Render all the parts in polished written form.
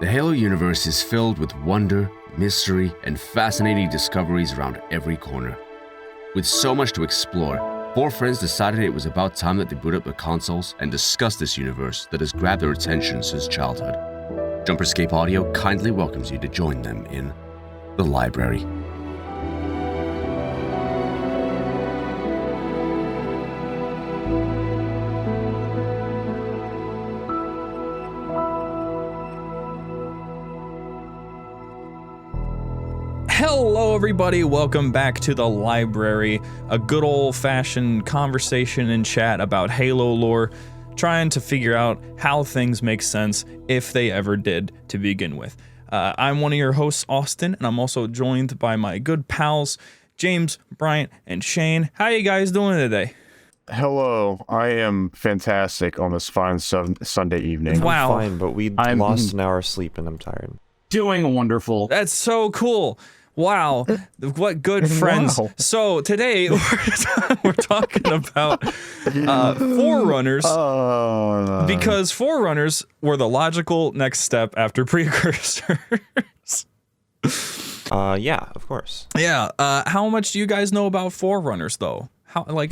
The Halo universe is filled with wonder, mystery, and fascinating discoveries around every corner. With so much to explore, four friends decided it was about time that they boot up their consoles and discuss this universe that has grabbed their attention since childhood. JumperScape Audio kindly welcomes you to join them in the library. Hello everybody, welcome back to the library, a good old-fashioned conversation and chat about Halo lore, trying to figure out how things make sense, if they ever did to begin with. I'm one of your hosts, Austin, and I'm also joined by my good pals, James, Bryant, and Shane. How you guys doing today? Hello, I am fantastic on this fine Sunday evening. Wow. I'm fine, but we lost an hour's sleep and I'm tired. Doing wonderful. That's so cool. Wow, what good friends. Wow. So today we're talking about Forerunners, because Forerunners were the logical next step after Precursors. Yeah, of course. Yeah. How much do you guys know about Forerunners, though? How much?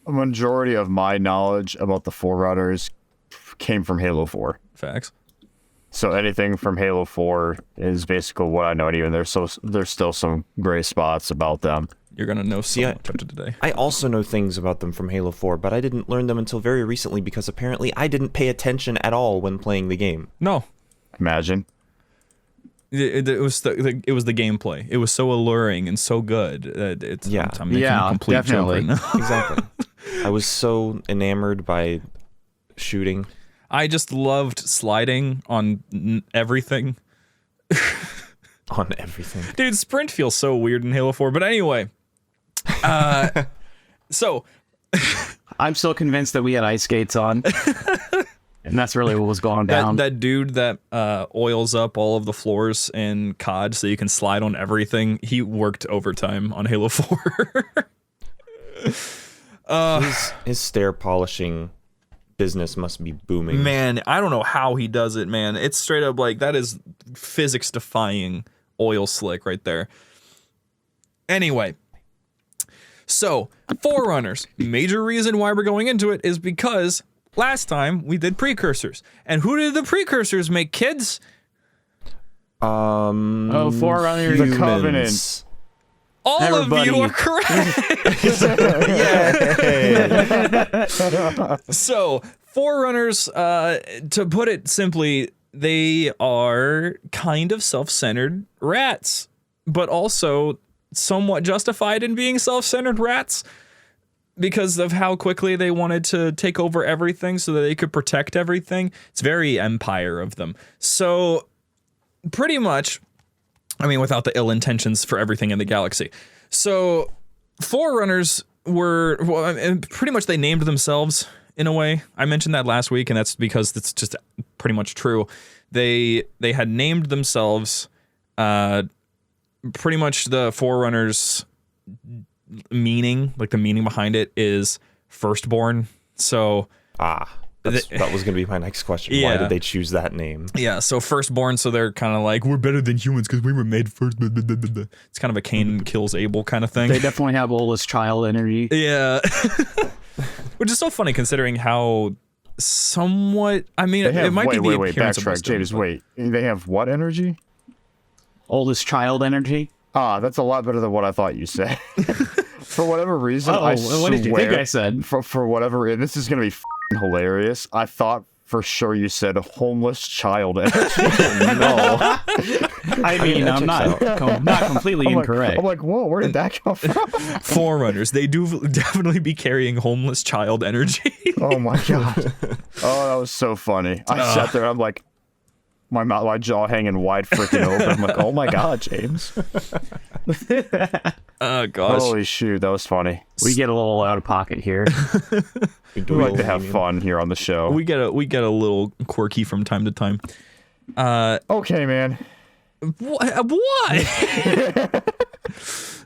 Majority of my knowledge about the Forerunners came from Halo 4. Facts. So anything from Halo 4 is basically what I know, and even there's still some gray spots about them. You're gonna know so much after today. I also know things about them from Halo 4, but I didn't learn them until very recently because apparently I didn't pay attention at all when playing the game. No. Imagine. It was the gameplay. It was so alluring and so good. I'm making a complete definitely. joke right now. Exactly. I was so enamored by shooting. I just loved sliding on everything. On everything. Dude, sprint feels so weird in Halo 4. But anyway, so I'm still convinced that we had ice skates on. And that's really what was going down. That dude that oils up all of the floors in COD so you can slide on everything, he worked overtime on Halo 4. His stair polishing business must be booming. Man, I don't know how he does it, man. It's straight up like, that is physics defying oil slick right there. Anyway, so Forerunners, major reason why we're going into it is because last time we did Precursors. And who did the Precursors make, kids? Forerunners. The Covenant. All Everybody. of you are correct. So, Forerunners, to put it simply, they are kind of self-centered rats, but also somewhat justified in being self-centered rats because of how quickly they wanted to take over everything so that they could protect everything. It's very Empire of them. So, pretty much, I mean, without the ill intentions for everything in the galaxy. So, Forerunners were, and pretty much they named themselves in a way. I mentioned that last week, and that's because it's just pretty much true. They had named themselves, pretty much the Forerunners meaning, like the meaning behind it is firstborn. So, that was going to be my next question. Yeah. Why did they choose that name? Yeah, so firstborn, so they're kind of like, we're better than humans because we were made first. It's kind of a Cain kills Abel kind of thing. They definitely have oldest child energy. Yeah. Which is so funny considering how somewhat, I mean, it might be the appearance of backtrack, wisdom, James, but- wait. They have what energy? Oldest child energy. That's a lot better than what I thought you said. For whatever reason, I swear, what did you think I said? For whatever reason, this is going to be f***ing hilarious. I thought for sure you said homeless child energy. No. I mean, I'm not completely incorrect. I'm like, whoa, where did that come from? Forerunners, they do definitely be carrying homeless child energy. Oh my god. Oh, that was so funny. I sat there, I'm like, my jaw hanging wide freaking open. I'm like, oh my god, James. Oh gosh. Holy shoot, that was funny. We get a little out of pocket here. We like to have fun here on the show. We get a little quirky from time to time. Okay, man. What?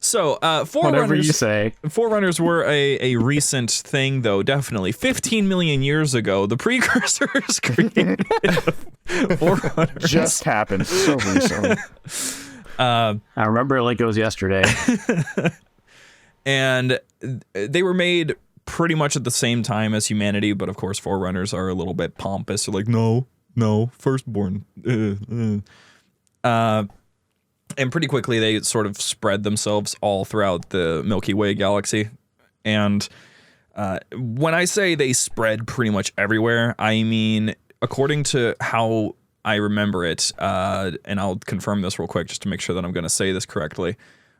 So, Whatever you Forerunners, say. Forerunners were a recent thing, though, definitely. 15 million years ago, the Precursors created Forerunners. Just happened so recently. I remember it like it was yesterday. And they were made pretty much at the same time as humanity, but of course, Forerunners are a little bit pompous. They're like, no, firstborn. And pretty quickly, they sort of spread themselves all throughout the Milky Way galaxy. And when I say they spread pretty much everywhere, I mean, according to how I remember it, and I'll confirm this real quick just to make sure that I'm going to say this correctly.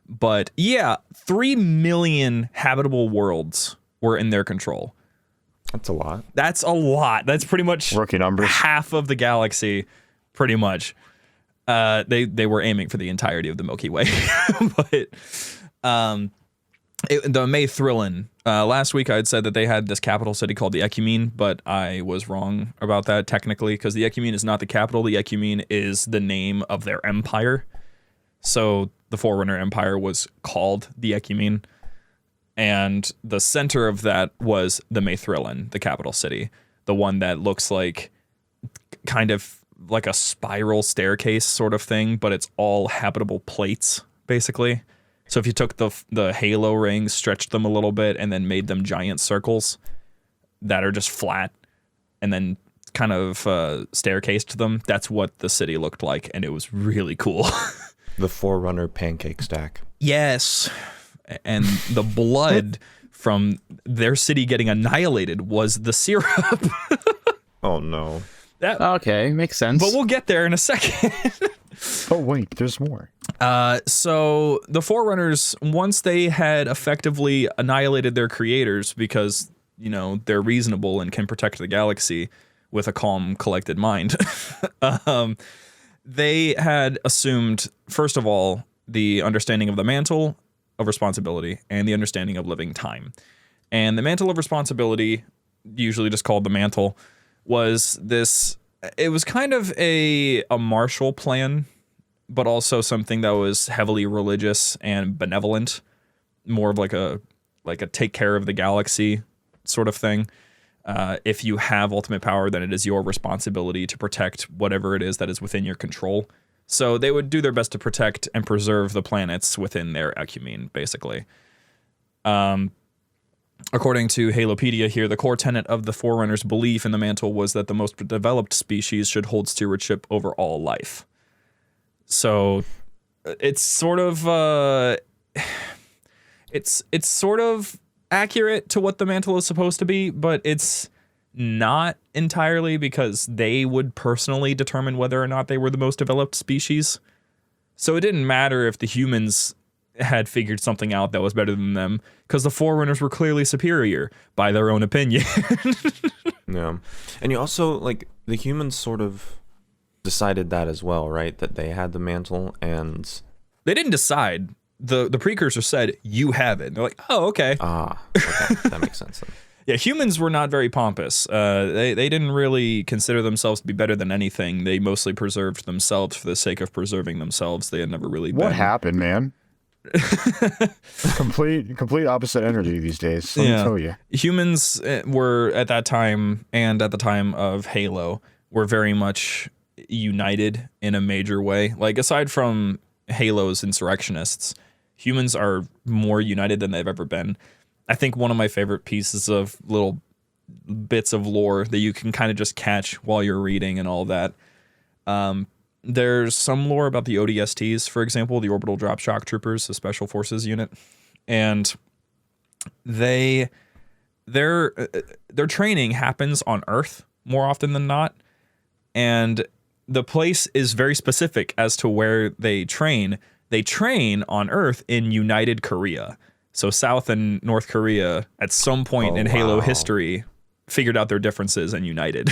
But yeah, 3 million habitable worlds were in their control. That's a lot. That's a lot. That's pretty much Rookie numbers. half of the galaxy, pretty much. They were aiming for the entirety of the Milky Way. But the Maythrilin, last week I had said that they had this capital city called the Ecumene, but I was wrong about that technically, because the Ecumene is not the capital. The Ecumene is the name of their empire. So the Forerunner Empire was called the Ecumene, and the center of that was the Maythrilin, the capital city, the one that looks like kind of like a spiral staircase sort of thing, but it's all habitable plates, basically. So if you took the halo rings, stretched them a little bit, and then made them giant circles that are just flat, and then kind of staircased them, that's what the city looked like, and it was really cool. The Forerunner pancake stack. Yes. And the blood from their city getting annihilated was the syrup. Oh, no. Okay, makes sense. But we'll get there in a second. Oh, wait, there's more. So the Forerunners, once they had effectively annihilated their creators because, you know, they're reasonable and can protect the galaxy with a calm, collected mind, they had assumed, first of all, the understanding of the Mantle of Responsibility and the understanding of living time. And the Mantle of Responsibility, usually just called the Mantle, was this, it was kind of a Marshall Plan, but also something that was heavily religious and benevolent, more of like a take care of the galaxy sort of thing. If you have ultimate power, then it is your responsibility to protect whatever it is that is within your control. So they would do their best to protect and preserve the planets within their ecumene, basically. According to Halopedia here, the core tenet of the Forerunners' belief in the Mantle was that the most developed species should hold stewardship over all life. So it's sort of it's sort of accurate to what the Mantle is supposed to be, but it's not entirely, because they would personally determine whether or not they were the most developed species. So it didn't matter if the humans had figured something out that was better than them, because the Forerunners were clearly superior by their own opinion. Yeah. And you also, like, the humans sort of decided that as well, right? That they had the Mantle, and They didn't decide. The Precursor said, you have it. And they're like, oh, okay. Okay. That makes sense then. Yeah, humans were not very pompous. They didn't really consider themselves to be better than anything. They mostly preserved themselves for the sake of preserving themselves. They had never really been. What happened, man? complete opposite energy these days. Let me tell you. Humans were at that time, and at the time of Halo, were very much united in a major way. Like, aside from Halo's insurrectionists, humans are more united than they've ever been. I think one of my favorite pieces of little bits of lore that you can kind of just catch while you're reading and all that. There's some lore about the ODSTs, for example, the Orbital Drop Shock Troopers, the Special Forces unit, and their training happens on Earth more often than not, and the place is very specific as to where they train. They train on Earth in United Korea. So South and North Korea, at some point in Halo history, figured out their differences and united.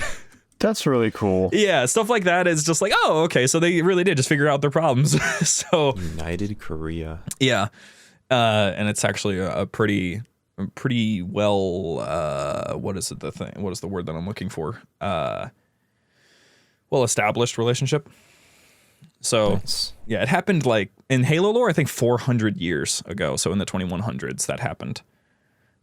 That's really cool. Yeah, stuff like that is just like, oh, okay, so they really did just figure out their problems. So United Korea. yeah, and it's actually a pretty well, what is the word that I'm looking for? Well-established relationship. So Nice. yeah, it happened like in Halo lore, I think 400 years ago. So in the 2100s, that happened.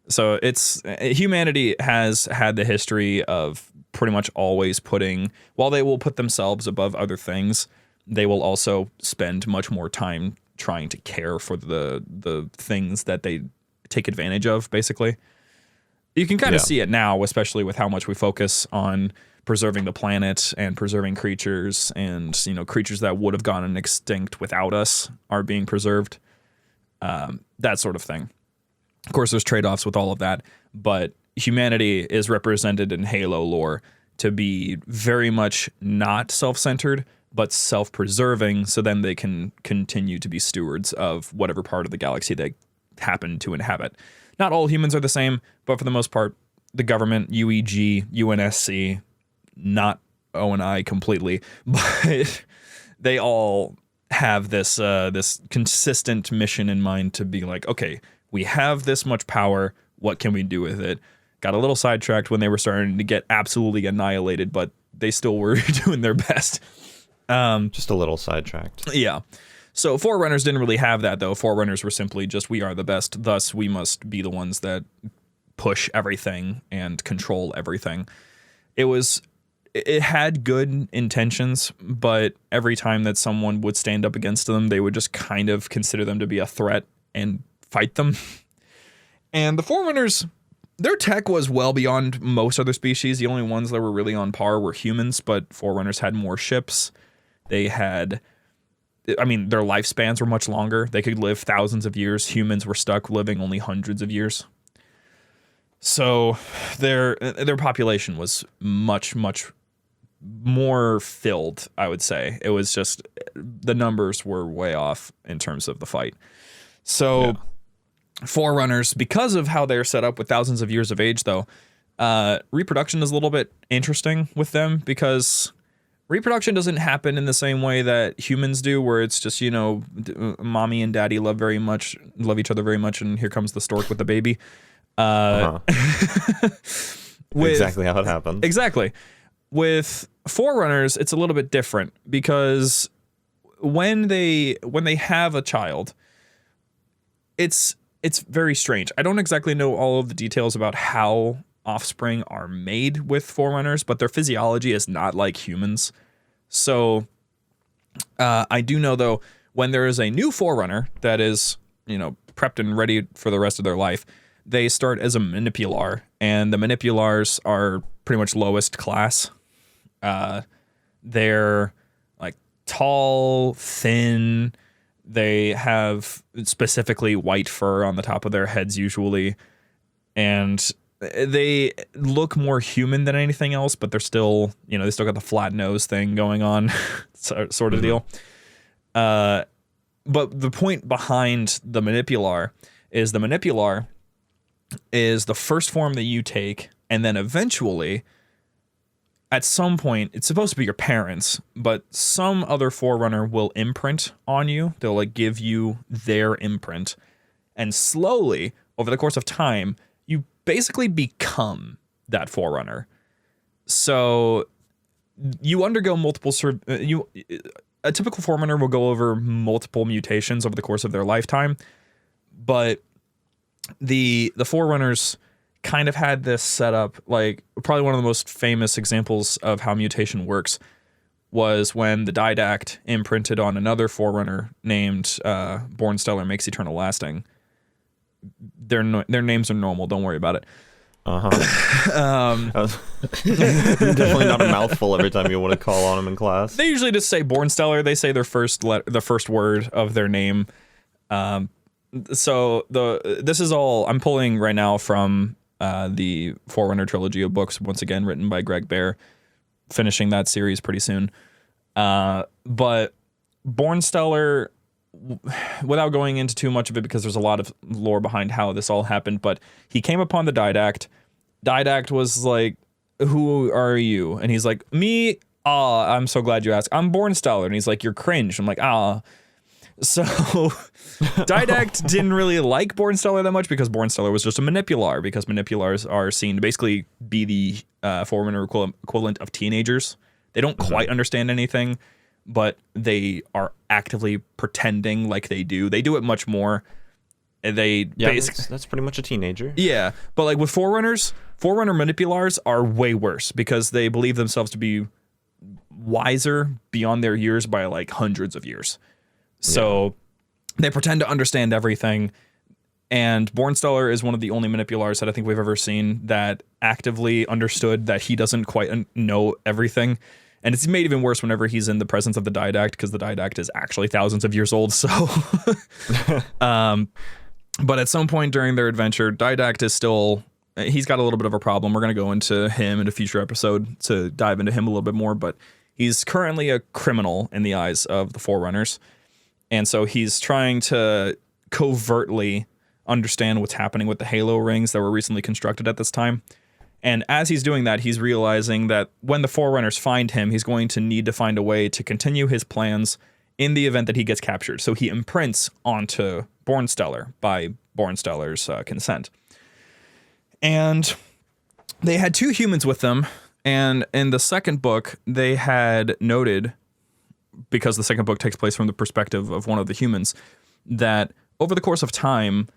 So it's humanity has had the history of pretty much always putting, while they will put themselves above other things, they will also spend much more time trying to care for the things that they take advantage of, basically. You can kind of see it now, especially with how much we focus on preserving the planet and preserving creatures, and creatures that would have gone extinct without us are being preserved. That sort of thing. Of course, there's trade-offs with all of that, but humanity is represented in Halo lore to be very much not self-centered, but self-preserving, so then they can continue to be stewards of whatever part of the galaxy they happen to inhabit. Not all humans are the same, but for the most part, the government, UEG, UNSC, not O&I completely, but they all have this this consistent mission in mind to be like, okay, we have this much power, what can we do with it? Got a little sidetracked when they were starting to get absolutely annihilated, but they still were doing their best. Just a little sidetracked. Yeah. So Forerunners didn't really have that, though. Forerunners were simply just, we are the best, thus we must be the ones that push everything and control everything. It had good intentions, but every time that someone would stand up against them, they would just kind of consider them to be a threat and fight them. And the Forerunners, their tech was well beyond most other species. The only ones that were really on par were humans, but Forerunners had more ships. They had, their lifespans were much longer. They could live thousands of years. Humans were stuck living only hundreds of years. So their population was much, much more filled, I would say. It was just, the numbers were way off in terms of the fight. So Forerunners, because of how they're set up with thousands of years of age, though, reproduction is a little bit interesting with them, because reproduction doesn't happen in the same way that humans do, where it's just, mommy and daddy love each other very much, and here comes the stork with the baby. Exactly how it happens. Exactly. With Forerunners, it's a little bit different, because when they have a child, it's very strange. I don't exactly know all of the details about how offspring are made with Forerunners, but their physiology is not like humans. So I do know, though, when there is a new Forerunner that is, prepped and ready for the rest of their life, they start as a Manipular, and the Manipulars are pretty much lowest class. They're like tall, thin. They have specifically white fur on the top of their heads usually, and they look more human than anything else, but they're still, they still got the flat nose thing going on, sort of deal. But the point behind the Manipular is the first form that you take, and then eventually, at some point, it's supposed to be your parents, but some other Forerunner will imprint on you. They'll give you their imprint, and slowly, over the course of time, you basically become that Forerunner. So you undergo multiple a typical Forerunner will go over multiple mutations over the course of their lifetime, but the Forerunners kind of had this setup. Like, probably one of the most famous examples of how mutation works was when the Didact imprinted on another Forerunner named Born Stellar Makes Eternal Lasting. Their names are normal, don't worry about it. Definitely not a mouthful every time you want to call on them in class. They usually just say Born Stellar. They say the first word of their name. So this is all I'm pulling right now from the Forerunner trilogy of books, once again written by Greg Bear, finishing that series pretty soon. But Born Stellar, without going into too much of it because there's a lot of lore behind how this all happened, but he came upon the Didact. Didact was like, "Who are you?" And he's like, "Me? I'm so glad you asked. I'm Born Stellar." And he's like, "You're cringe." I'm like, So Didact didn't really like Born Stellar that much, because Born Stellar was just a Manipular, because Manipulars are seen to basically be the Forerunner equivalent of teenagers. They don't quite understand anything, but they are actively pretending like they do. They do it much more. That's pretty much a teenager. Yeah, but like with Forerunners, Forerunner manipulars are way worse because they believe themselves to be wiser beyond their years by like hundreds of years. So they pretend to understand everything. And Bornsteller is one of the only manipulars that I think we've ever seen that actively understood that he doesn't quite know everything. And it's made even worse whenever he's in the presence of the Didact, because the Didact is actually thousands of years old. So, but at some point during their adventure, Didact is still, he's got a little bit of a problem. We're going to go into him in a future episode to dive into him a little bit more, but he's currently a criminal in the eyes of the Forerunners. And so he's trying to covertly understand what's happening with the Halo rings that were recently constructed at this time. And as he's doing that, he's realizing that when the Forerunners find him, he's going to need to find a way to continue his plans in the event that he gets captured. So he imprints onto Bornsteller by Bornsteller's consent. And they had 2 humans with them. And in the second book, they had noted, because the second book takes place from the perspective of one of the humans, that over the course of time,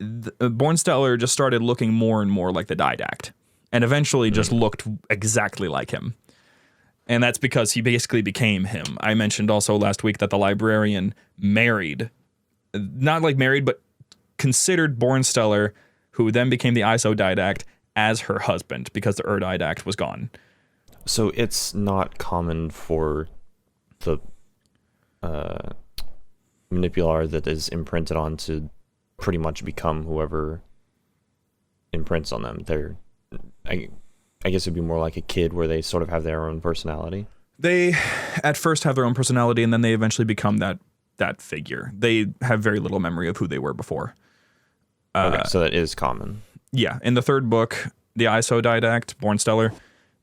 Bornsteller just started looking more and more like the Didact, and eventually just looked exactly like him. And that's because he basically became him. I mentioned also last week that the librarian married, not like married, but considered Bornsteller, who then became the ISO Didact, as her husband because the Didact was gone. So it's not common for the manipular that is imprinted on to pretty much become whoever imprints on them. I guess it'd be more like a kid where they sort of have their own personality. They at first have their own personality, and then they eventually become that figure. They have very little memory of who they were before. Okay, so that is common. Yeah, in the third book, the ISO Didact, Bornsteller,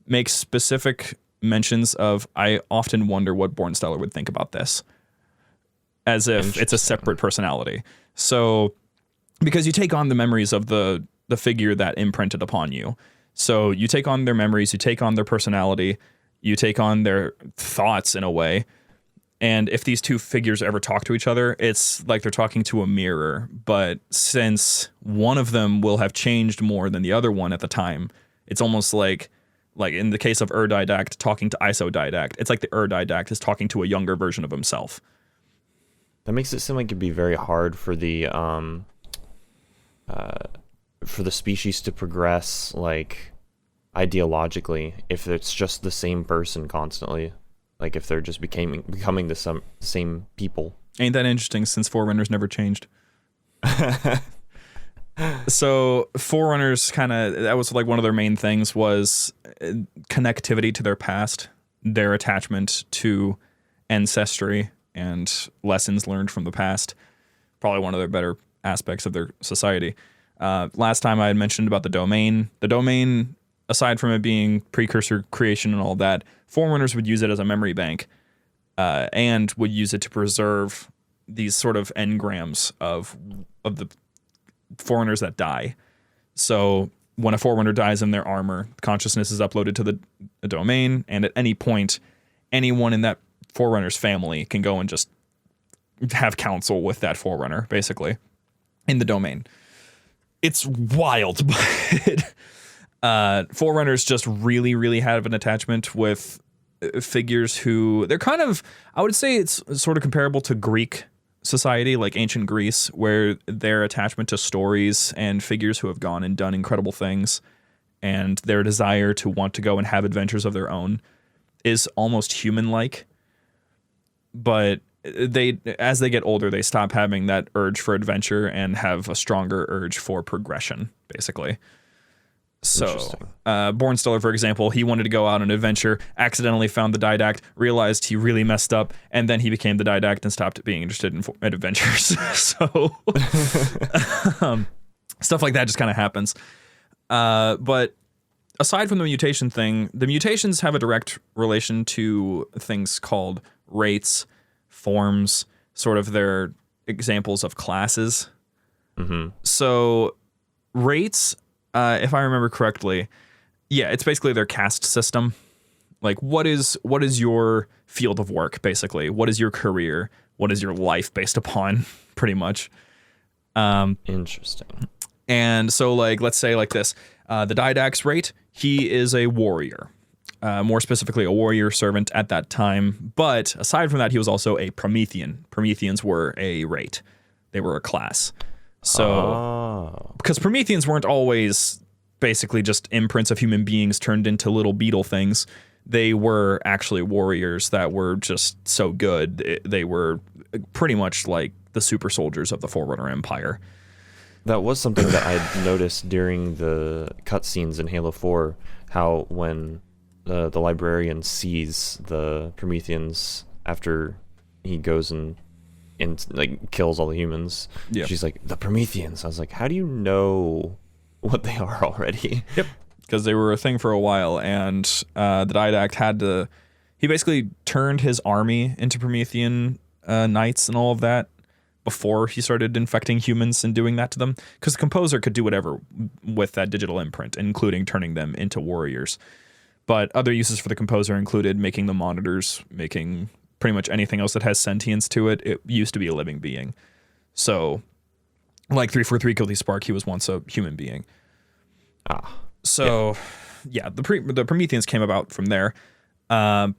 makes specific mentions of, I often wonder what Bornsteller would think about this, as if it's a separate personality. So, because you take on the memories of the figure that imprinted upon you. So you take on their memories, you take on their personality, you take on their thoughts in a way. And if these 2 figures ever talk to each other, it's like they're talking to a mirror. But since one of them will have changed more than the other one at the time, it's almost like in the case of Didact talking to ISO Didact, it's like the Didact is talking to a younger version of himself. That makes it seem like it'd be very hard for the species to progress, like, ideologically, if it's just the same person constantly. Like, if they're just becoming the same people. Ain't that interesting, since Forerunners never changed. So Forerunners that was like one of their main things was connectivity to their past, their attachment to ancestry and lessons learned from the past. Probably one of their better aspects of their society. Last time I had mentioned about the domain. The domain, aside from it being precursor creation and all that, Forerunners would use it as a memory bank, and would use it to preserve these sort of engrams of the Forerunners that die. So when a Forerunner dies in their armor, consciousness is uploaded to the domain, and at any point, anyone in that Forerunner's family can go and just have counsel with that Forerunner, basically, in the domain. It's wild, but Forerunners just really, really have an attachment with figures who, they're kind of, I would say it's sort of comparable to Greek society, like ancient Greece, where their attachment to stories and figures who have gone and done incredible things, and their desire to want to go and have adventures of their own is almost human-like. But as they get older, they stop having that urge for adventure and have a stronger urge for progression, basically. So, Bornsteller, for example, he wanted to go out on an adventure, accidentally found the Didact, realized he really messed up, and then he became the Didact and stopped being interested in adventures. So, stuff like that just kind of happens. But aside from the mutation thing, the mutations have a direct relation to things called rates, forms, sort of their examples of classes. Mm-hmm. So, rates, if I remember correctly, yeah, it's basically their caste system. Like, what is your field of work, basically? What is your career? What is your life based upon, pretty much? Interesting. And so, like, let's say like this. The Didact's rate, he is a warrior. More specifically, a warrior servant at that time. But aside from that, he was also a Promethean. Prometheans were a rate. They were a class. So, because Prometheans weren't always basically just imprints of human beings turned into little beetle things. They were actually warriors that were just so good. They were pretty much like the super soldiers of the Forerunner Empire. That was something that I noticed during the cutscenes in Halo 4, how when the librarian sees the Prometheans after he goes and like kills all the humans, she's like, the Prometheans. I was like, how do you know what they are already? Yep. Because they were a thing for a while, and the Didact had to... He basically turned his army into Promethean knights and all of that before he started infecting humans and doing that to them. Because the Composer could do whatever with that digital imprint, including turning them into warriors. But other uses for the Composer included making them monitors, making pretty much anything else that has sentience to it. It used to be a living being. So, like 343 Guilty Spark, he was once a human being. So, yeah, the Prometheans came about from there. Let's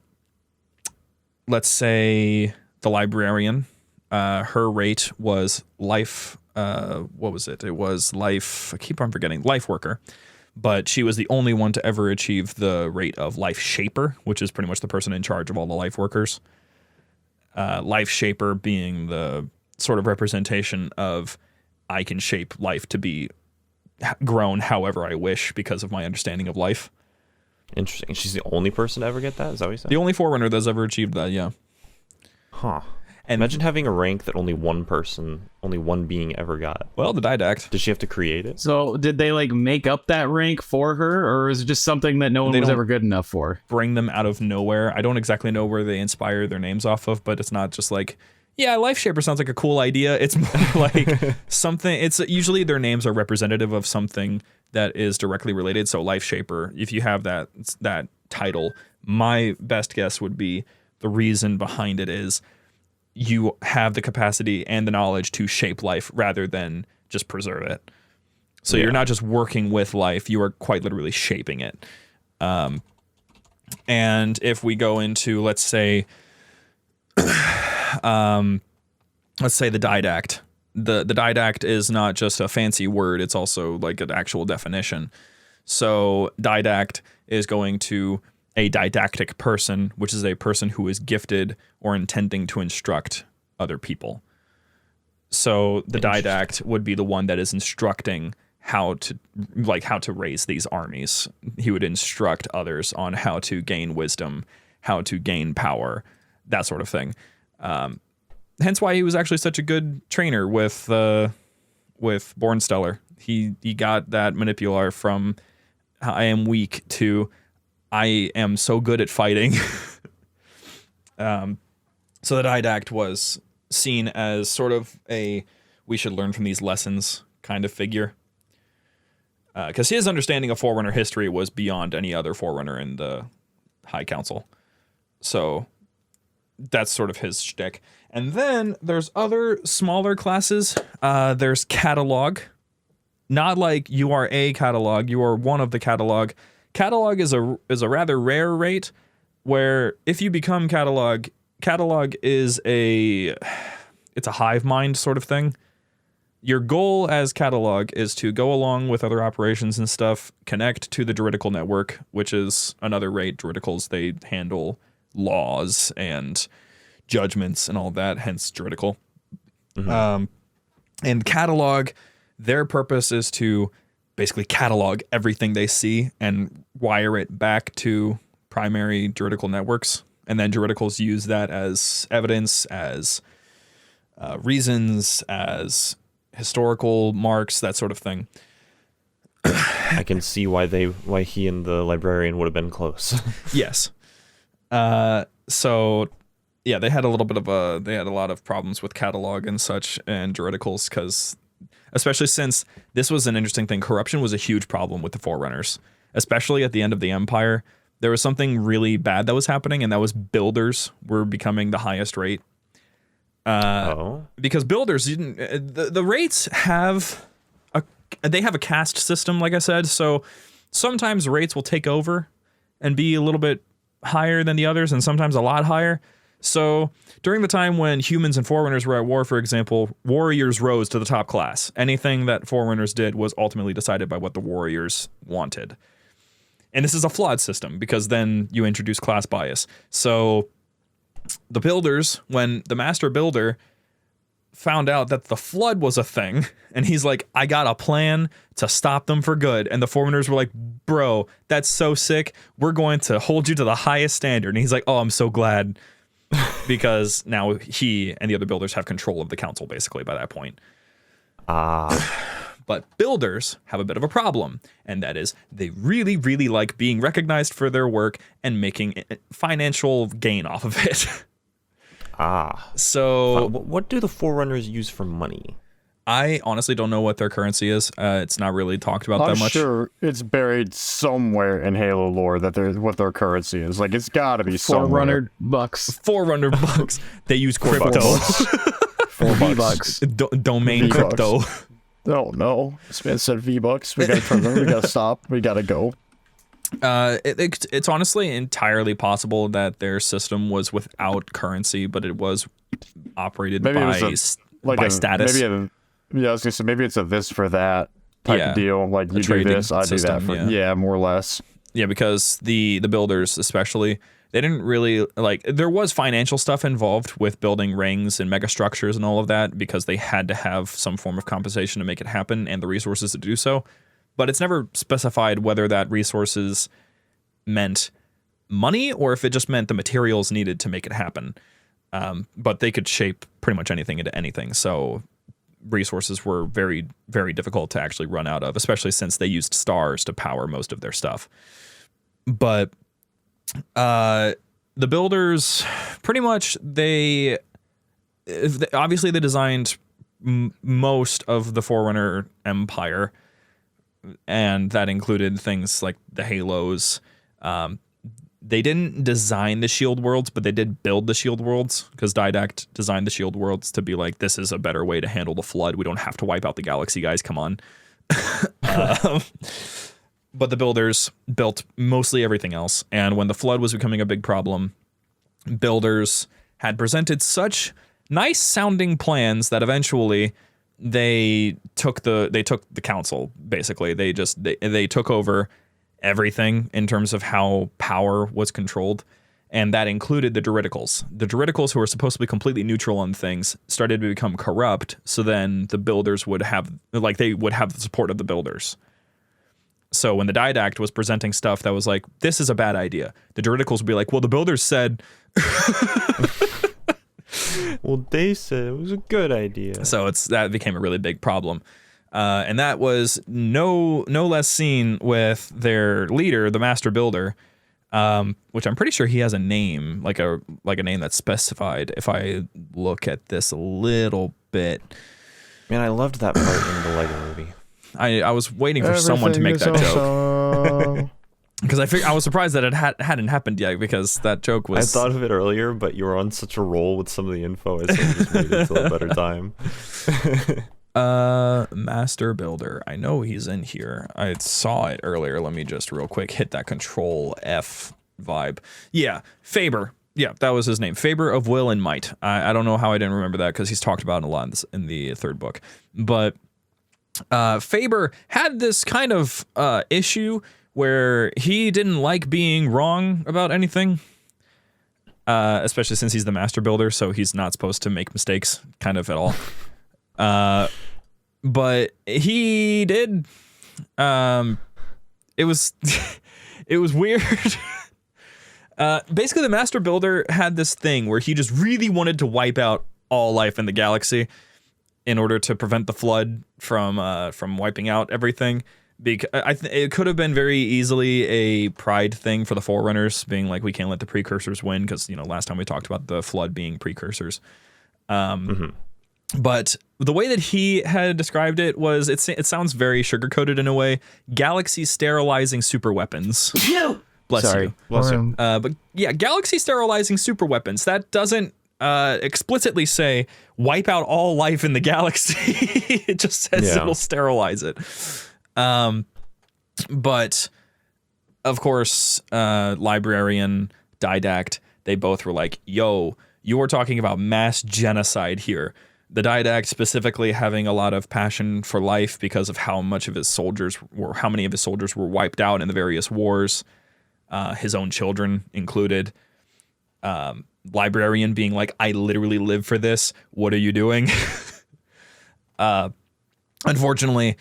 say the librarian, her rate was life. What was it? It was life. I keep on forgetting. Life worker, but she was the only one to ever achieve the rate of life shaper, which is pretty much the person in charge of all the life workers. Life shaper being the sort of representation of I can shape life to be grown however I wish because of my understanding of life. Interesting. She's the only person to ever get that? Is that what you said? The only Forerunner that's ever achieved that, yeah. Huh. And imagine having a rank that only one being ever got. Well, the Didact. Does she have to create it? So did they like make up that rank for her, or is it just something that no one was ever good enough for? Bring them out of nowhere. I don't exactly know where they inspire their names off of, but it's not just like, yeah, Life Shaper sounds like a cool idea. It's more like something. It's usually their names are representative of something that is directly related. So Life Shaper, if you have that title, my best guess would be the reason behind it is you have the capacity and the knowledge to shape life rather than just preserve it. So you're not just working with life, you are quite literally shaping it. And if we go into, let's say the Didact. The Didact is not just a fancy word, it's also like an actual definition. So Didact is going to a didactic person, which is a person who is gifted or intending to instruct other people. So the Didact would be the one that is instructing how to raise these armies. He would instruct others on how to gain wisdom, how to gain power, that sort of thing. Hence why he was actually such a good trainer with Bornsteller. He got that manipular from I am weak to I am so good at fighting. So the Didact was seen as sort of a we should learn from these lessons kind of figure. Because his understanding of Forerunner history was beyond any other Forerunner in the High Council. So that's sort of his shtick. And then there's other smaller classes. There's Catalog. Not like you are a Catalog, you are one of the Catalog. Catalog is a rather rare rate where if you become Catalog is it's a hive mind sort of thing. Your goal as Catalog is to go along with other operations and stuff, connect to the Juridical Network, which is another rate. Juridicals, they handle laws and judgments and all that, hence Juridical. Mm-hmm. And Catalog, their purpose is to basically catalog everything they see and wire it back to primary juridical networks. And then juridicals use that as evidence, as reasons, as historical marks, that sort of thing. I can see why he and the librarian would have been close. Yes. So yeah, they had a lot of problems with catalog and such and juridicals because especially since this was an interesting thing. Corruption was a huge problem with the Forerunners, especially at the end of the Empire. there was something really bad that was happening, and that was builders were becoming the highest rate. Because builders didn't. The rates have a caste system, like I said. So sometimes rates will take over and be a little bit higher than the others, and sometimes a lot higher. So during the time when humans and Forerunners were at war, for example, warriors rose to the top class. Anything that Forerunners did was ultimately decided by what the warriors wanted. And this is a flawed system because then you introduce class bias. So the builders, when the master builder found out that the flood was a thing, and he's like, I got a plan to stop them for good. And the Forerunners were like, bro, that's so sick. We're going to hold you to the highest standard. And he's like, oh, I'm so glad. Because now he and the other builders have control of the council, basically, by that point. But builders have a bit of a problem, and that is they really, really like being recognized for their work and making financial gain off of it. So what do the Forerunners use for money? I honestly don't know what their currency is. It's not really talked about that much. I'm sure it's buried somewhere in Halo lore that what their currency is. Like, it's got to be somewhere. Forerunner bucks. Forerunner bucks. They use crypto. V-bucks. Domain V-bucks. crypto. Oh, no. This man said V-bucks. We got to turn around. We got to stop. We got to go. It's honestly entirely possible that their system was without currency, but it was operated by status. I was gonna say maybe it's a this for that type of deal. Like, you do this, I do that. More or less. Yeah, because the builders especially, they didn't really there was financial stuff involved with building rings and mega structures and all of that because they had to have some form of compensation to make it happen and the resources to do so. But it's never specified whether that resources meant money or if it just meant the materials needed to make it happen. But they could shape pretty much anything into anything. So resources were very, very difficult to actually run out of, especially since they used stars to power most of their stuff. But the builders, pretty much, they designed most of the Forerunner Empire, and that included things like the halos. They didn't design the shield worlds, but they did build the shield worlds because Didact designed the shield worlds to be like, this is a better way to handle the flood. We don't have to wipe out the galaxy, guys. Come on. But the builders built mostly everything else. And when the flood was becoming a big problem, builders had presented such nice sounding plans that eventually they took the council. Basically, they took over everything in terms of how power was controlled, and that included the Druidicals. The Druidicals, who were supposed to be completely neutral on things, started to become corrupt, so then the builders would have the support of the builders. So when the Didact was presenting stuff that was like, this is a bad idea, the Druidicals would be like, well, the builders said... Well, they said it was a good idea. So that became a really big problem. And that was no less seen with their leader, the Master Builder, which I'm pretty sure he has a name, like a name that's specified. If I look at this a little bit, man, I loved that part in the Lego movie. I was waiting for someone to make that joke because I was surprised that it hadn't happened yet because that joke was. I thought of it earlier, but you were on such a roll with some of the info, I just waited until a better time. Master Builder. I know he's in here. I saw it earlier. Let me just real quick hit that Control F vibe. Yeah, Faber. Yeah, that was his name. Faber of Will and Might. I don't know how I didn't remember that because he's talked about it a lot in the third book. But Faber had this kind of issue where he didn't like being wrong about anything. Especially since he's the Master Builder, so he's not supposed to make mistakes kind of at all. But he did. It was it was weird. Basically, the Master Builder had this thing where he just really wanted to wipe out all life in the galaxy in order to prevent the flood from wiping out everything. Because it could have been very easily a pride thing for the Forerunners, being like, we can't let the Precursors win because, last time we talked about the flood being Precursors. But the way that he had described it was, it sounds very sugar-coated in a way. Galaxy sterilizing super weapons Bless Sorry. you. Bless you. But yeah, galaxy sterilizing super weapons. That doesn't explicitly say wipe out all life in the galaxy. It just says it'll sterilize it. But of course, Librarian, Didact, they both were like, yo, you're talking about mass genocide here. The Didact specifically having a lot of passion for life because of how many of his soldiers were wiped out in the various wars, his own children included. Librarian being like, I literally live for this. What are you doing? Unfortunately,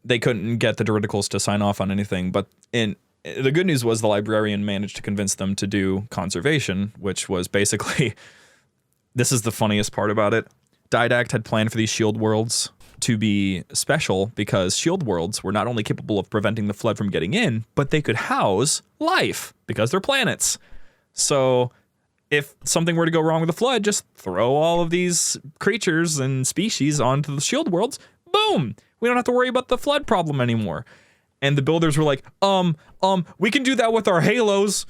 they couldn't get the Druidicals to sign off on anything, but the good news was the Librarian managed to convince them to do conservation, which was basically, this is the funniest part about it. Didact had planned for these shield worlds to be special because shield worlds were not only capable of preventing the flood from getting in, but they could house life because they're planets. So if something were to go wrong with the flood, just throw all of these creatures and species onto the shield worlds. Boom! We don't have to worry about the flood problem anymore. And the builders were like, we can do that with our halos.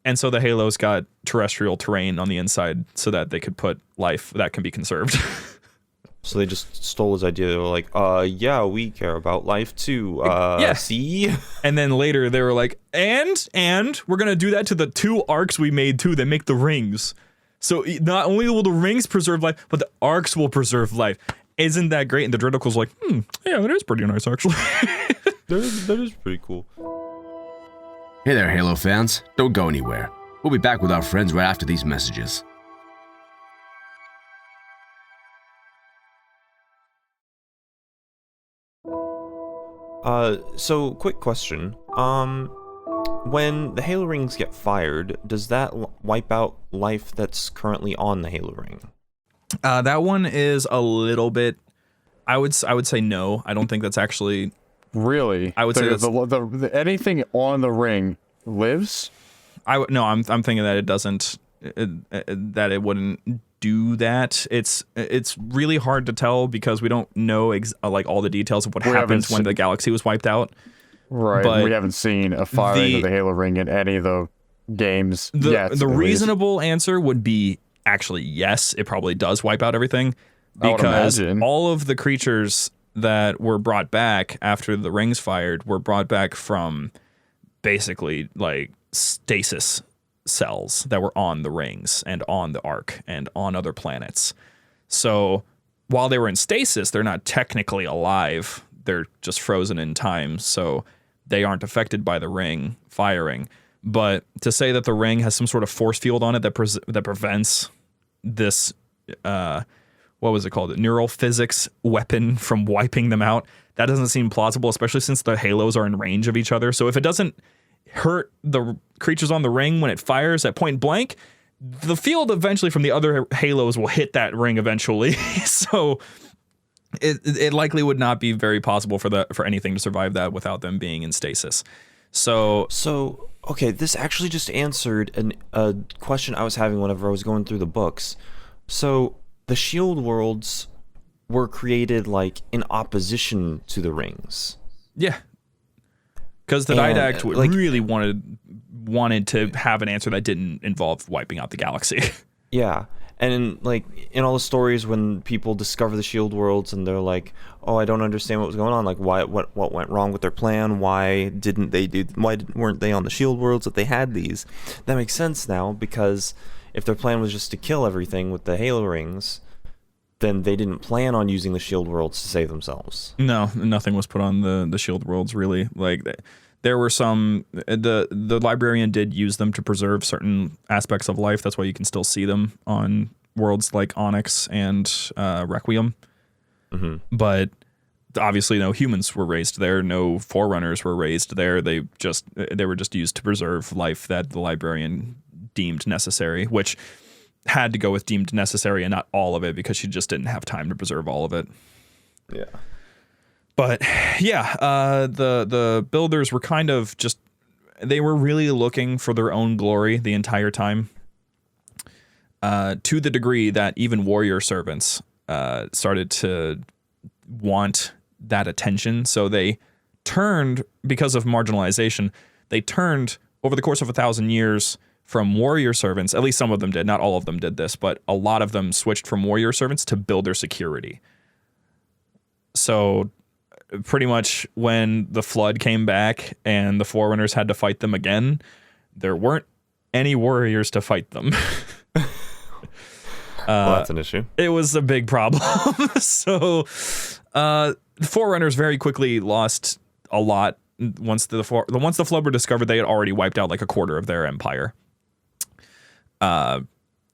And so the halos got terrestrial terrain on the inside so that they could put life that can be conserved. So they just stole his idea. They were like, yeah, we care about life too. See? And then later they were like, and we're going to do that to the 2 arcs we made too that make the rings. So not only will the rings preserve life, but the arcs will preserve life. Isn't that great? And the Druidicals like, yeah, that is pretty nice actually. That is pretty cool. Hey there, Halo fans. Don't go anywhere. We'll be back with our friends right after these messages. So quick question. When the Halo rings get fired, does that wipe out life that's currently on the Halo ring? That one is a little bit. I would say no. I don't think that's actually. Really? I would say the anything on the ring lives. No. I'm thinking that it doesn't. That it wouldn't do that. It's really hard to tell because we don't know like all the details of what happened when the galaxy was wiped out. Right. But we haven't seen a firing of the Halo ring in any of the games yet. The reasonable answer would be actually yes. It probably does wipe out everything because all of the creatures that were brought back after the rings fired were brought back from basically like stasis cells that were on the rings and on the arc and on other planets. So while they were in stasis, they're not technically alive. They're just frozen in time. So they aren't affected by the ring firing. But to say that the ring has some sort of force field on it that prevents this, what was it called? A neural physics weapon from wiping them out. That doesn't seem plausible, especially since the halos are in range of each other. So if it doesn't hurt the creatures on the ring when it fires at point blank, the field eventually from the other halos will hit that ring eventually. So it likely would not be very possible for anything to survive that without them being in stasis. So okay, this actually just answered a question I was having whenever I was going through the books. So the shield worlds were created like in opposition to the rings. Yeah. Because the Didact really wanted to have an answer that didn't involve wiping out the galaxy. Yeah. And like in all the stories when people discover the shield worlds and they're like, oh, I don't understand what was going on. Like what went wrong with their plan? Why weren't they on the shield worlds if they had these? That makes sense now because if their plan was just to kill everything with the Halo rings, then they didn't plan on using the shield worlds to save themselves. No, nothing was put on the shield worlds really. Like there were some, the Librarian did use them to preserve certain aspects of life. That's why you can still see them on worlds like Onyx and Requiem. Mm-hmm. But obviously no humans were raised there. No Forerunners were raised there. They were just used to preserve life that the Librarian deemed necessary, which had to go with deemed necessary and not all of it because she just didn't have time to preserve all of it. Yeah. But yeah, the builders were kind of just, they were really looking for their own glory the entire time, to the degree that even warrior servants started to want that attention. So they turned, because of marginalization, they turned over the course of 1,000 years, from warrior servants, at least some of them did, not all of them did this, but a lot of them switched from warrior servants to builder security. So pretty much when the flood came back and the Forerunners had to fight them again, there weren't any warriors to fight them. Well, that's an issue. It was a big problem. So the Forerunners very quickly lost a lot. Once the flood were discovered, they had already wiped out like a quarter of their empire. And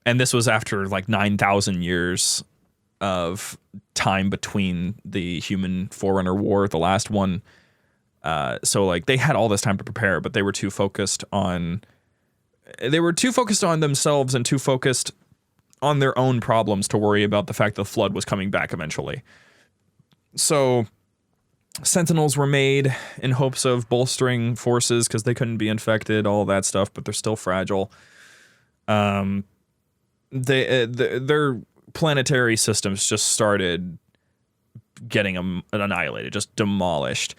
this was after like 9,000 years of time between the human Forerunner war, the last one. So like they had all this time to prepare, but they were too focused on themselves and too focused on their own problems to worry about the fact the flood was coming back eventually. So sentinels were made in hopes of bolstering forces because they couldn't be infected, all that stuff, but they're still fragile. Their planetary systems just started getting annihilated, just demolished.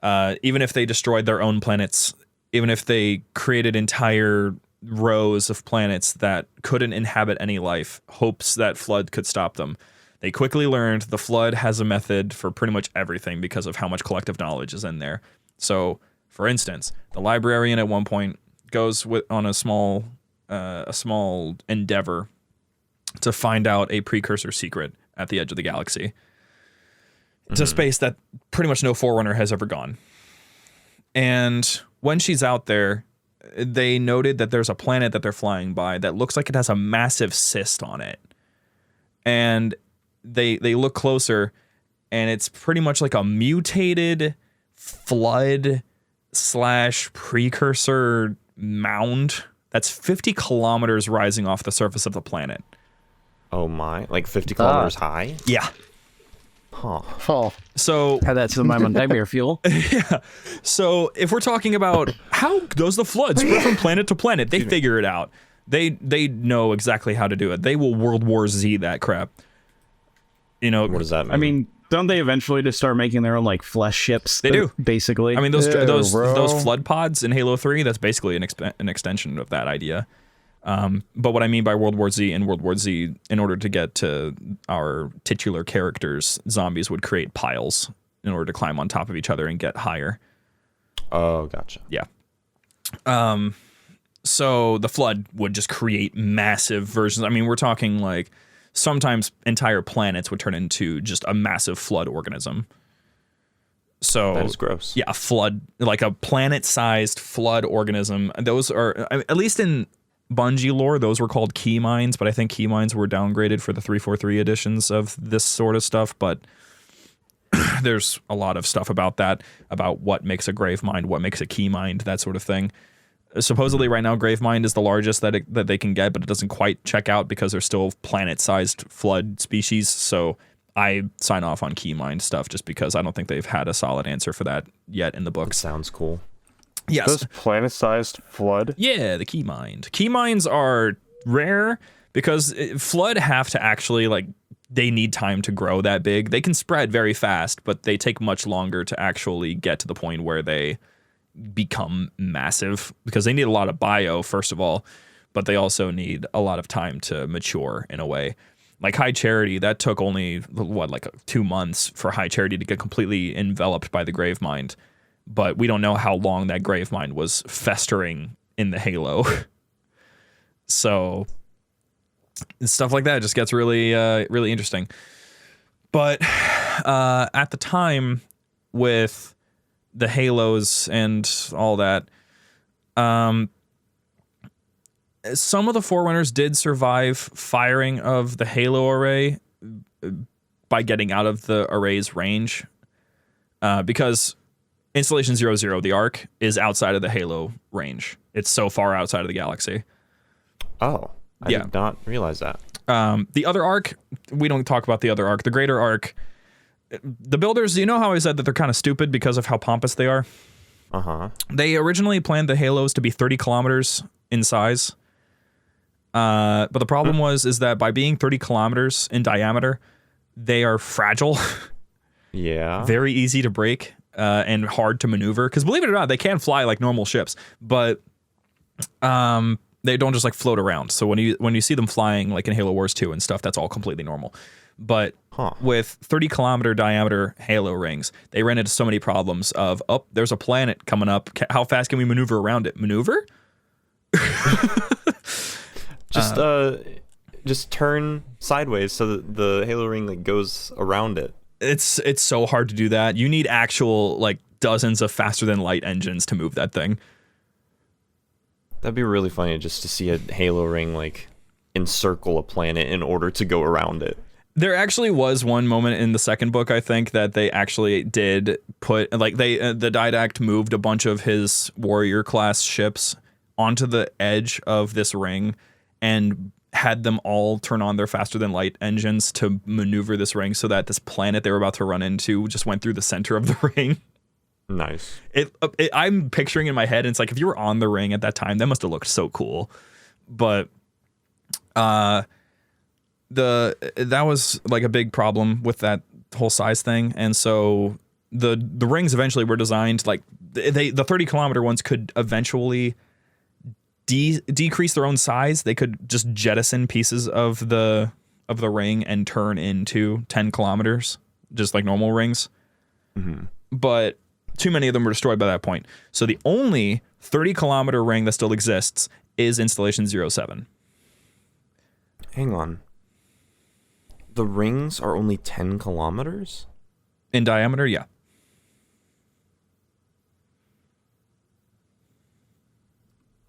Even if they destroyed their own planets, even if they created entire rows of planets that couldn't inhabit any life, hopes that flood could stop them. They quickly learned the flood has a method for pretty much everything because of how much collective knowledge is in there. So, for instance, the librarian at one point goes on a small endeavor to find out a precursor secret at the edge of the galaxy. It's a space that pretty much no Forerunner has ever gone. And when she's out there, they noted that there's a planet that they're flying by that looks like it has a massive cyst on it. And they look closer, and it's pretty much like a mutated flood / precursor mound that's 50 kilometers rising off the surface of the planet. Oh my, like 50 kilometers high? Yeah. Huh. Oh, So had that to my nightmare fuel. yeah. So if we're talking about how does the flood spread from planet to planet, they figure it out. They know exactly how to do it. They will World War Z that crap. You know, What does that mean? I mean, don't they eventually just start making their own like flesh ships? They do. Basically. I mean, those bro. flood pods in Halo 3, that's basically an extension of that idea. But what I mean by World War Z, in World War Z, in order to get to our titular characters, zombies would create piles in order to climb on top of each other and get higher. Oh, gotcha. Yeah. So the flood would just create massive versions. I mean, we're talking like sometimes entire planets would turn into just a massive flood organism. So That is gross. yeah, a flood, like a planet-sized flood organism. Those are, at least in Bungie lore, those were called key mines, but I think key mines were downgraded for the 343 editions of this sort of stuff. But there's a lot of stuff about that, about what makes a grave mine, what makes a key mine, that sort of thing. Supposedly right now, grave mine is the largest that they can get, but it doesn't quite check out because they're still planet-sized flood species. So I sign off on key mine stuff just because I don't think they've had a solid answer for that yet in the books. Sounds cool. Yes. This planet-sized flood. Yeah, the key mine. Key mines are rare because flood have to actually, like, they need time to grow that big. They can spread very fast, but they take much longer to actually get to the point where they become massive because they need a lot of bio, first of all, but they also need a lot of time to mature in a way. Like High Charity, that took only, 2 months for High Charity to get completely enveloped by the grave mine. But we don't know how long that grave mine was festering in the Halo. So stuff like that just gets really, really interesting. But at the time, with the Halos and all that, some of the Forerunners did survive firing of the Halo array by getting out of the array's range, because Installation 00, the Ark, is outside of the Halo range. It's so far outside of the galaxy. Oh, I did not realize that. The other Ark, we don't talk about the other Ark. The Greater Ark, the builders, you know how I said that they're kind of stupid because of how pompous they are? Uh-huh. They originally planned the Halos to be 30 kilometers in size. But the problem is that by being 30 kilometers in diameter, they are fragile. Yeah. Very easy to break and hard to maneuver. Because believe it or not, they can fly like normal ships. But They don't just like float around. So when you see them flying like in Halo Wars 2 and stuff, that's all completely normal. But with 30-kilometer diameter Halo rings, they ran into so many problems of, there's a planet coming up. How fast can we maneuver around it? Maneuver? Just turn sideways so that the Halo ring like goes around it. It's so hard to do that. You need actual like dozens of faster than light engines to move that thing. That'd be really funny just to see a Halo ring like encircle a planet in order to go around it. There actually was one moment in the second book, I think, that they actually did put like the Didact moved a bunch of his warrior class ships onto the edge of this ring and had them all turn on their faster than light engines to maneuver this ring so that this planet they were about to run into just went through the center of the ring. Nice. I'm picturing in my head, and it's like if you were on the ring at that time, that must have looked so cool. But that was like a big problem with that whole size thing, and so the rings eventually were designed like the 30-kilometer ones could eventually decrease their own size. They could just jettison pieces of the ring and turn into 10 kilometers, just like normal rings. Mm-hmm. But too many of them were destroyed by that point. So the only 30-kilometer ring that still exists is Installation 07. Hang on. The rings are only 10 kilometers? In diameter, yeah.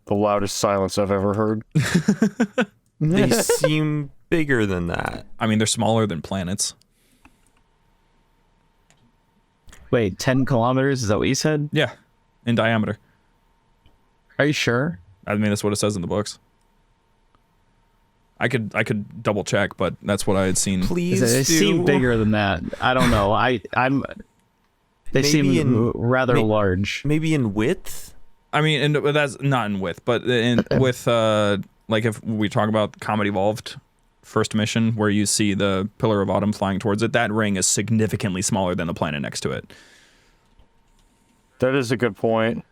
The loudest silence I've ever heard. They seem bigger than that. I mean, they're smaller than planets. Wait, 10 kilometers? Is that what you said? Yeah, in diameter. Are you sure? I mean, that's what it says in the books. I could double check, but that's what I had seen. Please They seem bigger than that. I don't know. They Maybe seem rather large. Maybe in width? I mean, and that's not in width, but with like if we talk about Comet Evolved first mission where you see the Pillar of Autumn flying towards it, that ring is significantly smaller than the planet next to it. That is a good point.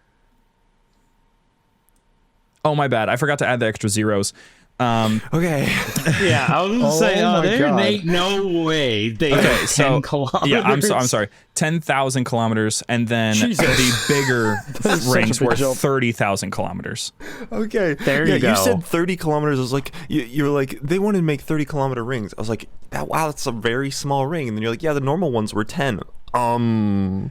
Oh, my bad. I forgot to add the extra zeros. Okay. Yeah, I was gonna say, my there God. ain't no way they Okay, got 10 so kilometers. yeah, I'm sorry, 10,000 kilometers, and then Jesus. the bigger That's such a rings big were jump. 30,000 kilometers. Okay. There yeah, you go. You said 30 kilometers. I was like, you were like, they wanted to make 30-kilometer rings. I was like, wow, that's a very small ring. And then you're like, yeah, the normal ones were 10.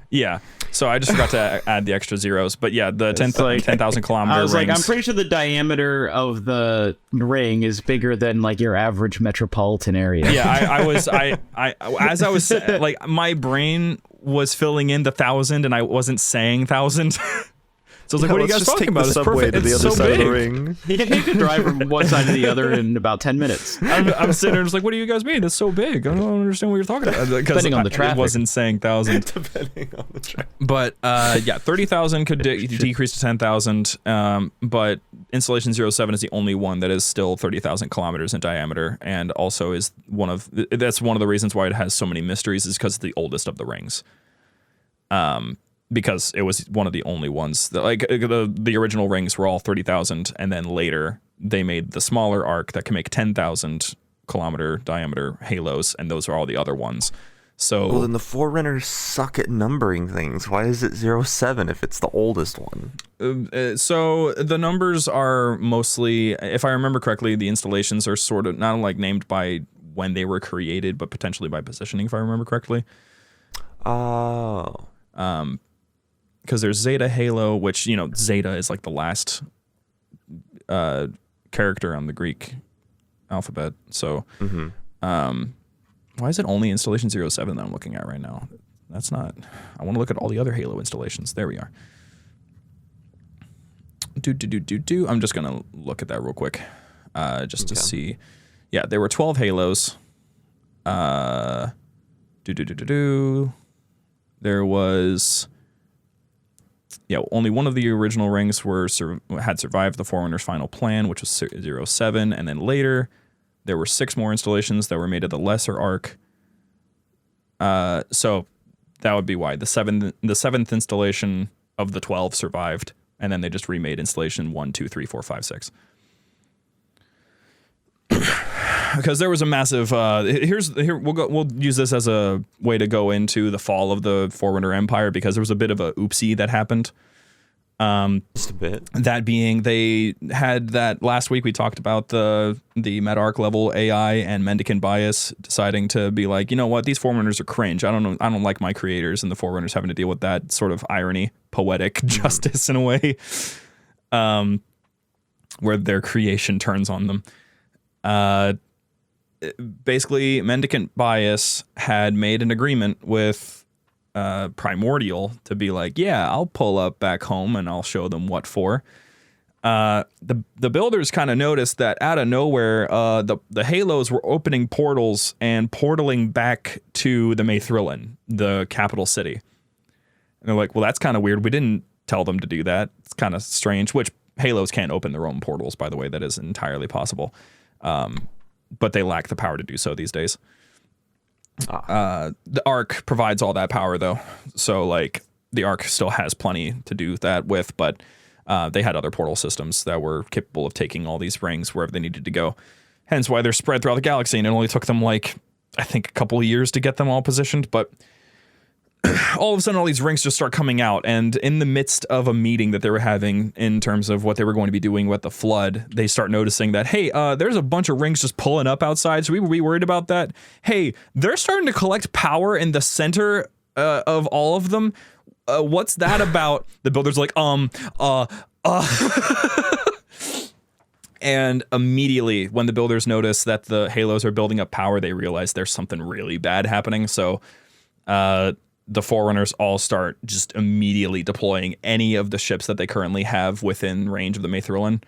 Yeah, so I just forgot to add the extra zeros, but yeah, the 10,000 kilometer I was rings. like, I'm pretty sure the diameter of the ring is bigger than like your average metropolitan area. Yeah, as I was like, my brain was filling in the 1,000 and I wasn't saying 1,000. So I was like, what are you guys talking about? It's perfect. It's so big. ring. You can drive from one side to the other in about 10 minutes. I'm sitting there just like, what do you guys mean? It's so big. I don't understand what you're talking about. Depending on the traffic. It wasn't saying 1,000. Depending on the track. But yeah, 30,000 could decrease to 10,000. But Installation 07 is the only one that is still 30,000 kilometers in diameter, and also is that's one of the reasons why it has so many mysteries, is because it's the oldest of the rings. Because it was one of the only ones that, like, the original rings were all 30,000, and then later they made the smaller arc that can make 10,000 kilometer diameter halos, and those are all the other ones. So Well, then the Forerunners suck at numbering things. Why is it 07 if it's the oldest one? so the numbers are mostly, if I remember correctly, the installations are sort of not like named by when they were created, but potentially by positioning, if I remember correctly. Oh. Because there's Zeta Halo, which, you know, Zeta is like the last character on the Greek alphabet. So, why is it only Installation 07 that I'm looking at right now? That's not. I want to look at all the other Halo installations. There we are. I'm just gonna look at that real quick, just to see. Yeah, there were 12 Halos. There was. Yeah, only one of the original rings had survived the Forerunner's final plan, which was 07, and then later there were 6 more installations that were made of the lesser arc. So that would be why the seventh installation of the 12 survived, and then they just remade installation 1, 2, 3, 4, 5, 6. Because there was a massive. We'll use this as a way to go into the fall of the Forerunner Empire, because there was a bit of a oopsie that happened. Just a bit. That being, they had that last week we talked about the Medarch level AI and mendicant bias deciding to be like, you know what, these Forerunners are cringe. I don't like my creators and the Forerunners having to deal with that sort of irony, poetic justice in a way, where their creation turns on them. Basically, mendicant bias had made an agreement with Primordial to be like, yeah, I'll pull up back home and I'll show them what for. The builders kind of noticed that out of nowhere, the Halos were opening portals and portaling back to the Maythrillan, the capital city. And they're like, well, that's kind of weird. We didn't tell them to do that. It's kind of strange, which Halos can't open their own portals, by the way. That is entirely possible. But they lack the power to do so these days. The Ark provides all that power, though. So, like, the Ark still has plenty to do that with, but they had other portal systems that were capable of taking all these rings wherever they needed to go. Hence why they're spread throughout the galaxy, and it only took them, like, I think a couple of years to get them all positioned, but all of a sudden all these rings just start coming out, and in the midst of a meeting that they were having in terms of what they were going to be doing with the flood, they start noticing that, hey, there's a bunch of rings just pulling up outside. So we were worried about that. Hey, they're starting to collect power in the center of all of them. What's that about? The builder's like, And immediately when the builders notice that the Halos are building up power, they realize there's something really bad happening. So the Forerunners all start just immediately deploying any of the ships that they currently have within range of the Maythrillan.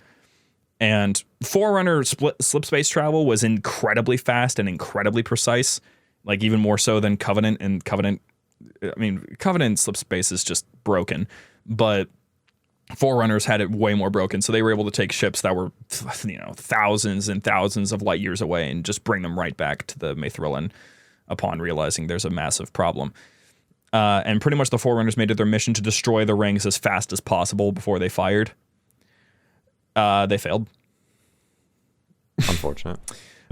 And Forerunner slip space travel was incredibly fast and incredibly precise, like even more so than Covenant. And Covenant slip space is just broken, but Forerunners had it way more broken. So they were able to take ships that were, thousands and thousands of light years away and just bring them right back to the Maythrillan upon realizing there's a massive problem. And pretty much the Forerunners made it their mission to destroy the rings as fast as possible before they fired. They failed. Unfortunate.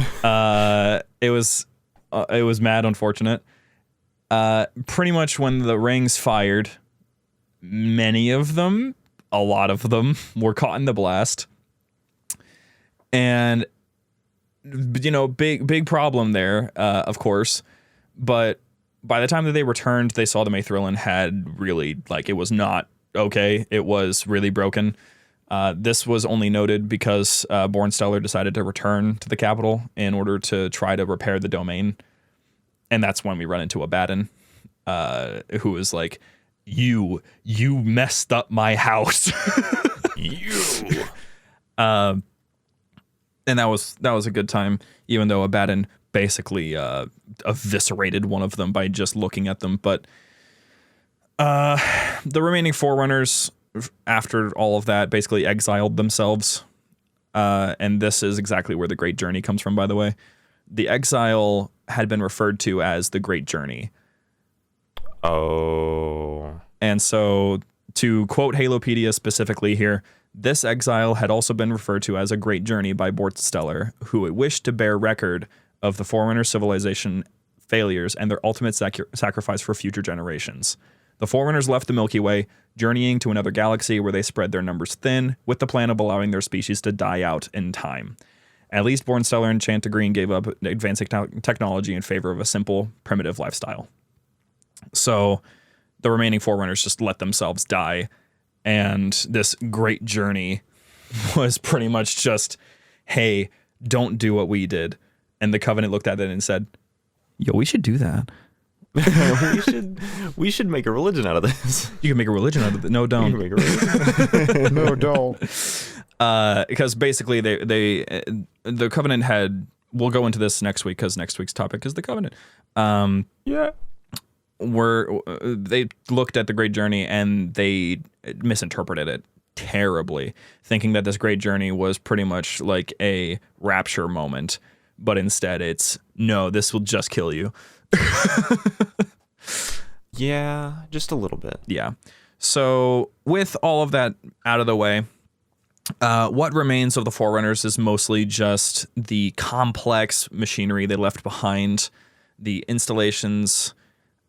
It was mad unfortunate. Pretty much when the rings fired, a lot of them were caught in the blast. And, big problem there, of course. But by the time that they returned, they saw the Maythrillan had really, it was not okay. It was really broken. This was only noted because Bornstellar decided to return to the capital in order to try to repair the domain. And that's when we run into Abaddon, who was like, you messed up my house. And that was a good time, even though Abaddon basically eviscerated one of them by just looking at them. But the remaining Forerunners, after all of that, basically exiled themselves. And this is exactly where the Great Journey comes from, by the way. The exile had been referred to as the Great Journey. Oh. And so, to quote Halopedia specifically here, this exile had also been referred to as a Great Journey by Bornstellar, who wished to bear record of the Forerunner civilization failures and their ultimate sacrifice for future generations. The Forerunners left the Milky Way, journeying to another galaxy where they spread their numbers thin, with the plan of allowing their species to die out in time. At least Bornstellar and Chantagreen gave up advanced technology in favor of a simple, primitive lifestyle. So the remaining Forerunners just let themselves die, and this Great Journey was pretty much just, hey, don't do what we did. And the Covenant looked at it and said, yo, we should do that. we should make a religion out of this. You can make a religion out of it. No, don't. You can make a religion. No, don't. Because basically the Covenant had, we'll go into this next week because next week's topic is the Covenant. Yeah. They looked at the Great Journey and they misinterpreted it terribly, thinking that this Great Journey was pretty much like a rapture moment, but instead it's, no, this will just kill you. Yeah, just a little bit. Yeah. So with all of that out of the way, what remains of the Forerunners is mostly just the complex machinery they left behind, the installations,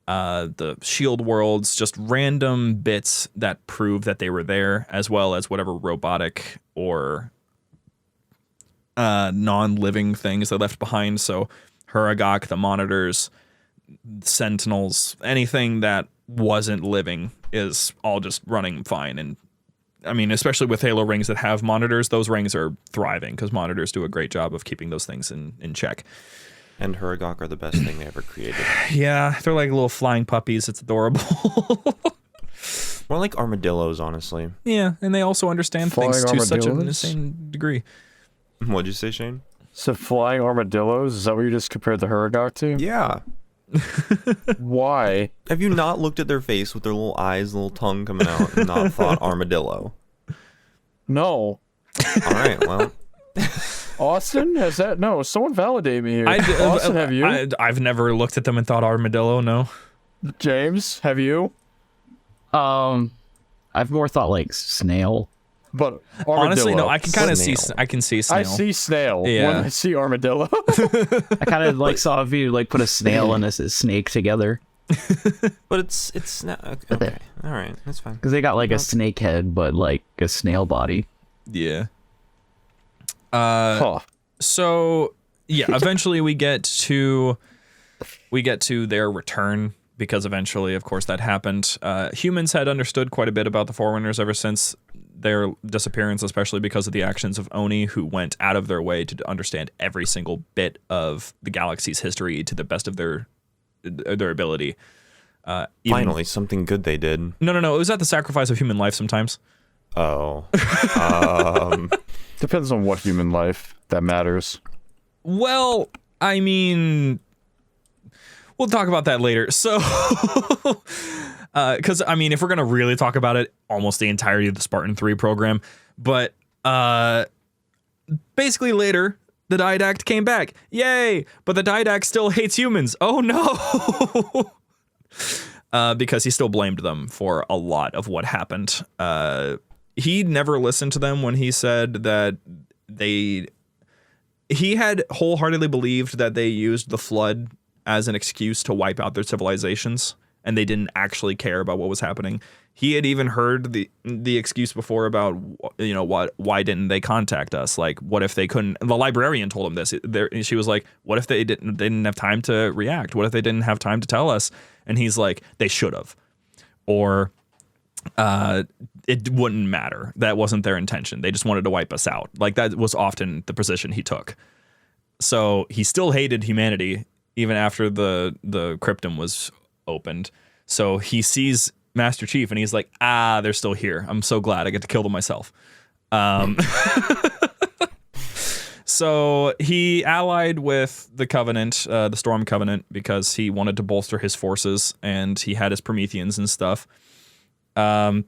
the shield worlds, just random bits that prove that they were there, as well as whatever robotic or non-living things they left behind. So Huragok, the monitors, sentinels, anything that wasn't living is all just running fine. And I mean, especially with Halo rings that have monitors, those rings are thriving because monitors do a great job of keeping those things in check. And Huragok are the best thing they ever created. Yeah, they're like little flying puppies. It's adorable. More like armadillos, honestly. Yeah, and they also understand Flying things to such an armadillos? insane degree. What'd you say, Shane? So flying armadillos, is that what you just compared the Huragok to? Yeah. Why? Have you not looked at their face with their little eyes, little tongue coming out, and not thought armadillo? No. All right, well. Austin, has that? No, someone validate me here. Austin, have you? I've never looked at them and thought armadillo, no. James, have you? I've more thought like snail. But armadillo. Honestly, no, I can kind of see Snail. I can see snail. I see snail Yeah. when I see armadillo. I kind of like saw if you like put a snail and a snake together, But it's not okay. All right, that's fine. because they got like a snake head but like a snail body. Yeah. Huh. So yeah, eventually we get to their return, because eventually, of course, that happened. Humans had understood quite a bit about the Forerunners ever since their disappearance, especially because of the actions of Oni, who went out of their way to understand every single bit of the galaxy's history to the best of their ability. Finally, something good they did. No. It was at the sacrifice of human life sometimes. Oh. Depends on what human life that matters. Well, I mean, we'll talk about that later. So, because I mean, if we're gonna really talk about it, almost the entirety of the Spartan 3 program, but basically later, the Didact came back. Yay! But the Didact still hates humans. Oh no! Because he still blamed them for a lot of what happened. He never listened to them when he said that he had wholeheartely believed that they used the flood as an excuse to wipe out their civilizations, and they didn't actually care about what was happening. He had even heard the excuse before about, you know, why didn't they contact us? Like, what if they couldn't? The librarian told him this. She was like, what if they didn't have time to react? What if they didn't have time to tell us? And he's like, they should have, or it wouldn't matter. That wasn't their intention. They just wanted to wipe us out. Like, that was often the position he took. So he still hated humanity even after the cryptum was opened. So he sees Master Chief and he's like, they're still here. I'm so glad I get to kill them myself. So he allied with the Covenant, the Storm Covenant, because he wanted to bolster his forces, and he had his Prometheans and stuff. And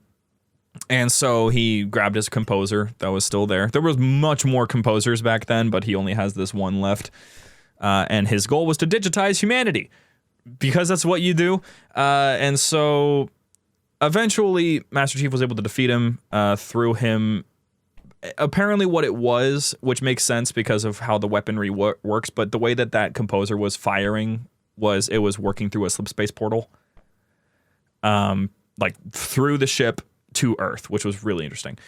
so he grabbed his composer that was still there. There was much more composers back then, but he only has this one left. And his goal was to digitize humanity, because that's what you do. And so eventually Master Chief was able to defeat him through him. Apparently what it was, which makes sense because of how the weaponry works, but the way that composer was firing was it was working through a slipspace portal. Like through the ship to Earth, which was really interesting.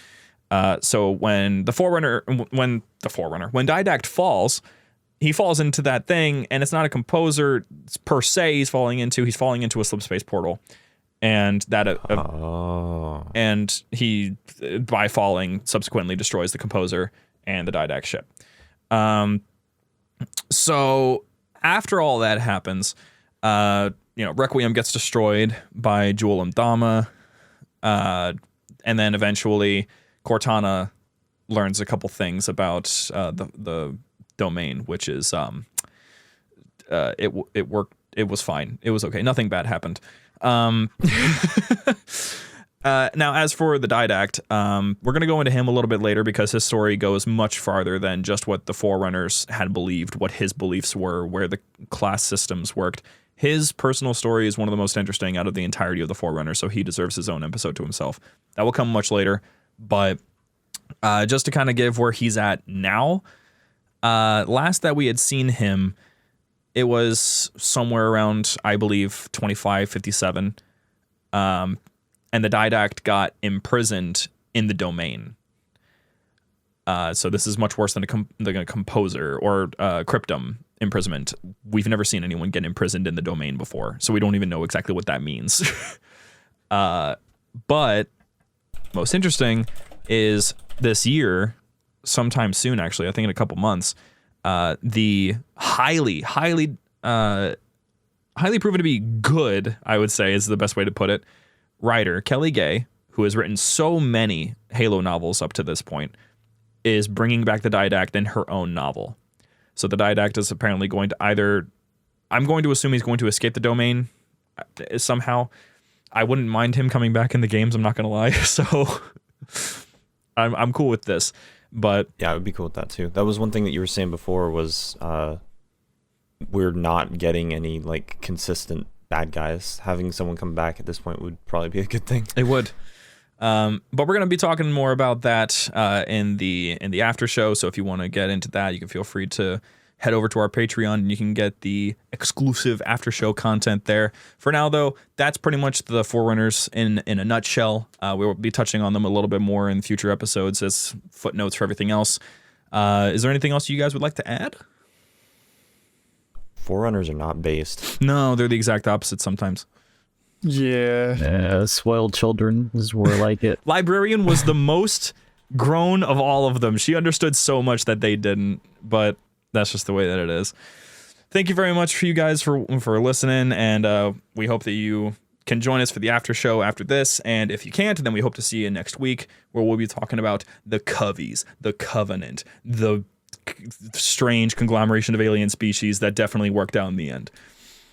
So when Didact falls, he falls into that thing, and it's not a composer per se he's falling into a slipspace portal. And that and he, by falling, subsequently destroys the composer and the Didact ship. So after all that happens, Requiem gets destroyed by Jewel Mdama, and then eventually Cortana learns a couple things about the domain, which is it worked. It was fine. It was okay. Nothing bad happened. Now, as for the Didact, we're going to go into him a little bit later because his story goes much farther than just what the Forerunners had believed, what his beliefs were, where the class systems worked. His personal story is one of the most interesting out of the entirety of the Forerunners, so he deserves his own episode to himself. That will come much later, but just to kind of give where he's at now, last that we had seen him, it was somewhere around, I believe, 25, 57, and the Didact got imprisoned in the domain. So this is much worse than a composer or cryptum imprisonment. We've never seen anyone get imprisoned in the domain before, so we don't even know exactly what that means. But most interesting is this year, sometime soon, actually, I think in a couple months, the highly proven to be good, I would say is the best way to put it, writer Kelly Gay, who has written so many Halo novels up to this point, is bringing back the Didact in her own novel. So the Didact is apparently going to I'm going to assume he's going to escape the domain somehow. I wouldn't mind him coming back in the games, I'm not going to lie. So I'm cool with this. But yeah, I would be cool with that too. That was one thing that you were saying before was we're not getting any like consistent bad guys. Having someone come back at this point would probably be a good thing. It would. But we're going to be talking more about that in the after show. So if you want to get into that, you can feel free to head over to our Patreon and you can get the exclusive after show content there. For now, though, that's pretty much the Forerunners in a nutshell. We will be touching on them a little bit more in future episodes as footnotes for everything else. Is there anything else you guys would like to add? Forerunners are not based. No, they're the exact opposite sometimes. Yeah. Spoiled children is more like it. Librarian was the most grown of all of them. She understood so much that they didn't, but that's just the way that it is. Thank you very much for you guys for listening, and we hope that you can join us for the after show after this, and if you can't, then we hope to see you next week, where we'll be talking about the Coveys, the Covenant, the strange conglomeration of alien species that definitely worked out in the end.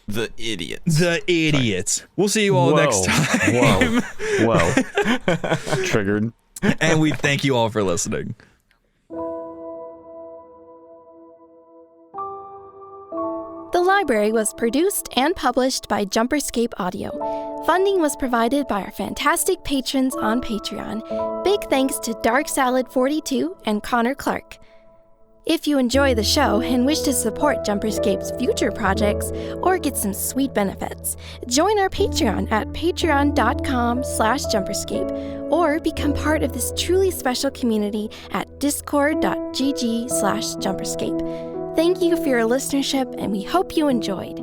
The idiots. The idiots. Sorry. We'll see you all next time. Whoa. Triggered. And we thank you all for listening. The library was produced and published by JumperScape Audio. Funding was provided by our fantastic patrons on Patreon. Big thanks to Dark Salad 42 and Connor Clark. If you enjoy the show and wish to support JumperScape's future projects or get some sweet benefits, join our Patreon at patreon.com/JumperScape or become part of this truly special community at discord.gg/JumperScape. Thank you for your listenership, and we hope you enjoyed.